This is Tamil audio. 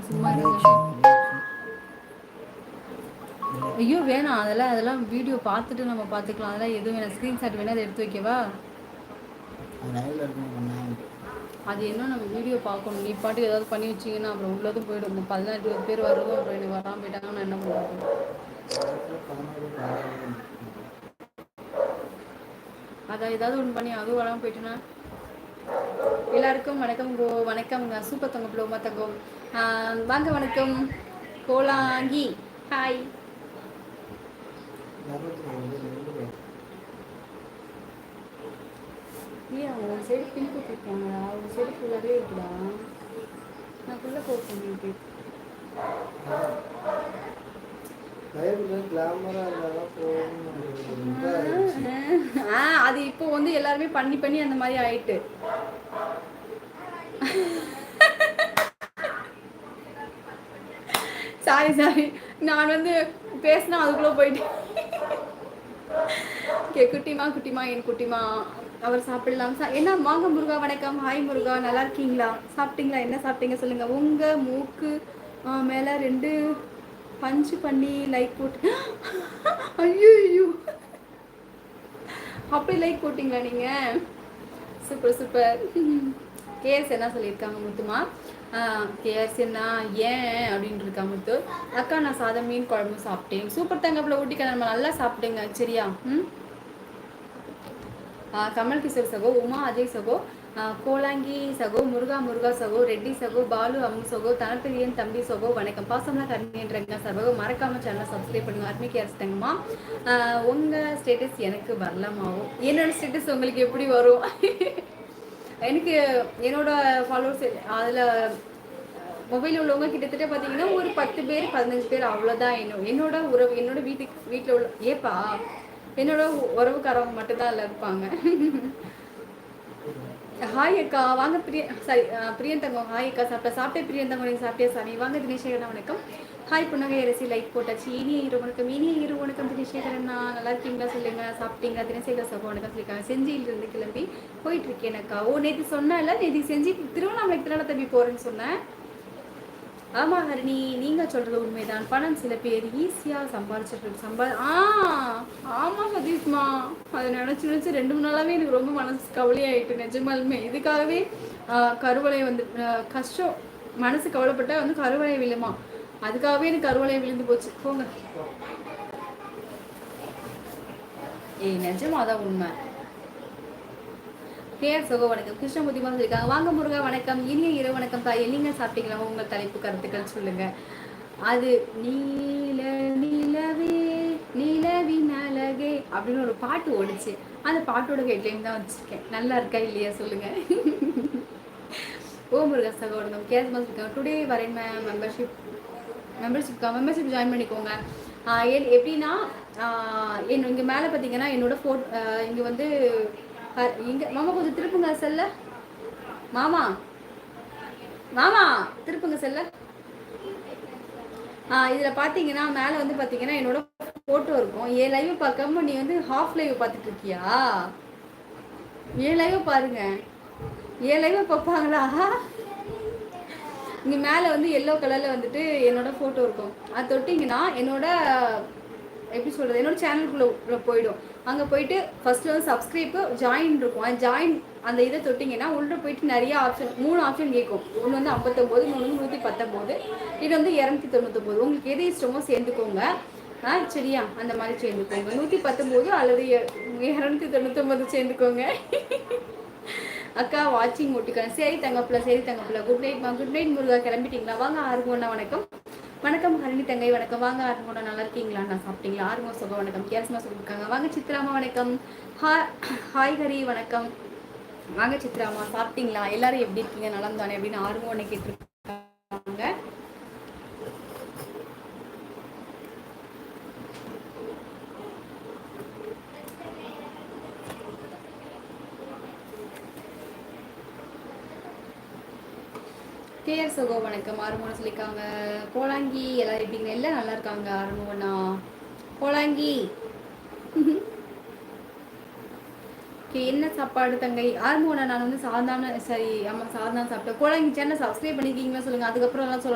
சும்மா ஐயோ வேணாம், அதெல்லாம் வீடியோ பார்த்துட்டு நம்ம பார்த்துக்கலாம். அதெல்லாம் எதுவும் வேணாம். ஸ்க்ரீன்ஷாட் வேணா அதை எடுத்து வைக்கவா? அது என்ன நம்ம வீடியோ பார்க்கணும். நீ பாட்டுக்கு ஏதாவது பண்ணி வச்சிங்கன்னா அப்புறம் உள்ளதும் போயிடும். 14 பேர் வர்றதும் அப்புறம் எனக்கு வராமல் போயிட்டாங்கன்னா நான் என்ன பண்ணுறது? அதான் ஏதாவது ஒன்று பண்ணி அதுவும் வராமல் போயிட்டுனா. எல்லாருக்கும் வணக்கம் ப்ரோ. வணக்கம்ங்க. சூப்பர் தங்கம் ப்ளோமா தங்கம். வாங்க வணக்கம் கோலாங்கி. ஹாய். ஏன் ஒரு சைடு பின் போட்டுருக்காங்களா? ஒரு சைடு ஃபுல்லாகவே இருக்குதா? நான் ஃபுல்லாக போட் பண்ணிட்டு அது இப்போ வந்து எல்லாருமே பண்ணி பண்ணி அந்த மாதிரி ஆயிட்டு. சாரி நான் வந்து பேசினா அதுக்குள்ள போயிட்டு. குட்டிமா என் குட்டிமா அவர் சாப்பிடலாம். என்ன வாங்க முருகா. வணக்கம். ஹாய் முருகா, நல்லா இருக்கீங்களா? சாப்பிட்டீங்களா? என்ன சாப்பிட்டீங்க சொல்லுங்க. உங்க மூக்கு மேல 2 பஞ்சு பண்ணி லைக் போட்டு. ஐயோ அப்படி லைக் போட்டிங்களா நீங்க? சூப்பர். கேஎஸ் என்ன சொல்லியிருக்காங்க முத்துமா? கேஎஸ் என்ன ஏன் அப்படின்னு இருக்கா முத்து. அக்கா நான் சாதம் மீன் குழம்பு சாப்பிட்டேன். சூப்பர் தங்கப்பில் ஊட்டிக்க நம்ம நல்லா சாப்பிட்டேங்க. சரியா? கமல் கிஷோர் சகோ, உமா அஜய் சகோ, கோலாங்கி சகோ, முருகா சகோ, ரெட்டி சகோ, பாலு அம்மு சகோ, தனப்பிரியன் தம்பி சகோ, வணக்கம். பாசம்லாம் கருணின்றங்க சகோ. மறக்காம சேனலை சப்ஸ்கிரைப் பண்ணுங்க. அருமைக்கு அரிசிட்டங்கம்மா. உங்கள் ஸ்டேட்டஸ் எனக்கு வரலாமாவும். என்னோட ஸ்டேட்டஸ் உங்களுக்கு எப்படி வரும்? எனக்கு என்னோட ஃபாலோவர்ஸ் அதில் மொபைலில் உள்ளவங்க கிட்டத்தட்ட பார்த்தீங்கன்னா ஒரு 10 பேர் 15 பேர் அவ்வளோதான். என்னோட உறவு, என்னோட வீட்டில் உள்ள ஏப்பா என்னோட உறவுக்காரவங்க மட்டும்தான் அதில் இருப்பாங்க. ஹாய் அக்கா வாங்க. பிரியன் தங்கம். ஹாய் அக்கா. சாப்பிட்டேன் பிரியன் தங்கம். நீங்கள் சாப்பிட்டியா சாமி? வாங்க தினேஷேகரன். வணக்கம். ஹாய் புன்னகை அரசி லைக் போட்டாச்சு. இனிய இரு வணக்கம் தினேஷேகரண்ணா. நல்லா இருக்கீங்களா சொல்லுங்க. சாப்பிட்டீங்களா? தினேஷேகர் சகோ வணக்கம் சொல்லியிருக்காங்க. செஞ்சியிலிருந்து கிளம்பி போயிட்டு இருக்கேன் அக்கா. நேற்று சொன்னேன்ல, நேற்று செஞ்சு திருவண்ணாமலைக்கு தானே தம்பி போகிறேன்னு சொன்னேன். ஆமா ஹரிணி, நீங்க சொல்றது உண்மைதான். பணம் சில பேர் ஈஸியா சம்பாதிச்சிட்டு ஆமா சதீஷ்மா. அதை நினைச்சு 2-3 நாளாவே எனக்கு ரொம்ப மனசு கவலையாயிட்டு. நிஜமாலுமே இதுக்காகவே கருவளை வந்து கஷ்டம். மனசு கவலைப்பட்டா வந்து கருவளை விழுமா. அதுக்காகவே எனக்கு கருவளை விழுந்து போச்சு. போங்க. நிஜமா அதான் உண்மை. கேஆர் சகோ வணக்கம். கிருஷ்ணமூர்த்தி சொல்லியிருக்காங்க. வாங்க முருகா வணக்கம். இனிய இரவு வணக்கம் தாய். நீங்க சாப்பிட்டீங்களா? உங்கள் தலைப்பு கருத்துக்கள் சொல்லுங்க. அது நீல நிலவே நிலவின் அழகே அப்படின்னு ஒரு பாட்டு ஓடிச்சு. அந்த பாட்டோட ஹெட்லைன் தான் வச்சிருக்கேன். நல்லா இருக்கா இல்லையா சொல்லுங்க. ஓ முருகா சகோ வணக்கம். கேஆர் சொல்லியிருக்காங்க. டுடே வரேன் மெம்பர்ஷிப் ஜாயின் பண்ணிக்கோங்க. எப்படின்னா இங்கே மேலே பார்த்தீங்கன்னா என்னோட இங்கே வந்து இங்கே மாமா கொஞ்சம் திருப்புங்க செல்ல. மாமா திருப்புங்க செல்ல. இதில் பார்த்தீங்கன்னா மேலே வந்து பார்த்தீங்கன்னா என்னோட ஃபோட்டோ இருக்கும். என் லைவ் பார்க்காம நீ வந்து ஹாஃப் லைவ் பார்த்துட்டு இருக்கியா? என் லைவ் பாருங்க. என் லைவ் பார்ப்பாங்களா? இங்கே மேலே வந்து எல்லோ கலரில் வந்துட்டு என்னோட ஃபோட்டோ இருக்கும். அது தொட்டிங்கன்னா என்னோட எப்படி சொல்கிறது, என்னோட சேனலுக்குள்ளே போயிடும். அங்கே போயிட்டு ஃபஸ்ட்டு வந்து சப்ஸ்கிரைப்பு ஜாயின் இருக்கும். அந்த இதை தொட்டிங்கன்னா உள்ளே போயிட்டு நிறைய ஆப்ஷன் 3 ஆப்ஷன் கேட்கும். ஒன்று வந்து 59, இன்னொன்று வந்து 119, இது வந்து 299. உங்களுக்கு எது இஷ்டமோ சேர்ந்துக்கோங்க. சரியா? அந்த மாதிரி சேர்ந்துக்கோங்க. 119 அல்லது 299 சேர்ந்துக்கோங்க. அக்கா வாட்சிங் ஓட்டிக்கிறேன். சரி தங்கப்பில் குட் நைட் முருகா. கிளம்பிட்டீங்களா? வாங்க ஆறுங்கோண்ணா வணக்கம். வணக்கம் ஹரிணி தங்கை வணக்கம். வாங்க ஆறுங்கோண்ணா நல்லா இருக்கீங்களா? நான் சாப்பிட்டீங்களா? ஆறுங்கோ சுகம் வணக்கம். கேரஸ்மா சொல்லியிருக்காங்க. வாங்க சித்ராமா வணக்கம். ஹாய் ஹரி வணக்கம். வாங்க சித்ராமா சாப்பிட்டீங்களா? எல்லாரும் எப்படி இருக்கீங்க? நலம் தானே அப்படின்னு ஆறுங்கோண்ணை கேட்டிருக்காங்க. கேஆர் சகோ வணக்கம். ஆறுமோன்னு சொல்லியிருக்காங்க. கோலாங்கி எல்லாரும் எப்படிங்க? எல்லாம் நல்லா இருக்காங்க. ஆறுமோண்ணா கோலாங்கி என்ன சாப்பாடு தங்கை? ஆறுமோண்ணா நான் வந்து சாதாரண சாப்பிட்டேன். கோலாங்கி சேனல் சப்ஸ்கிரைப் பண்ணிருக்கீங்களா சொல்லுங்க. அதுக்கப்புறம் எல்லாம் சொல்ல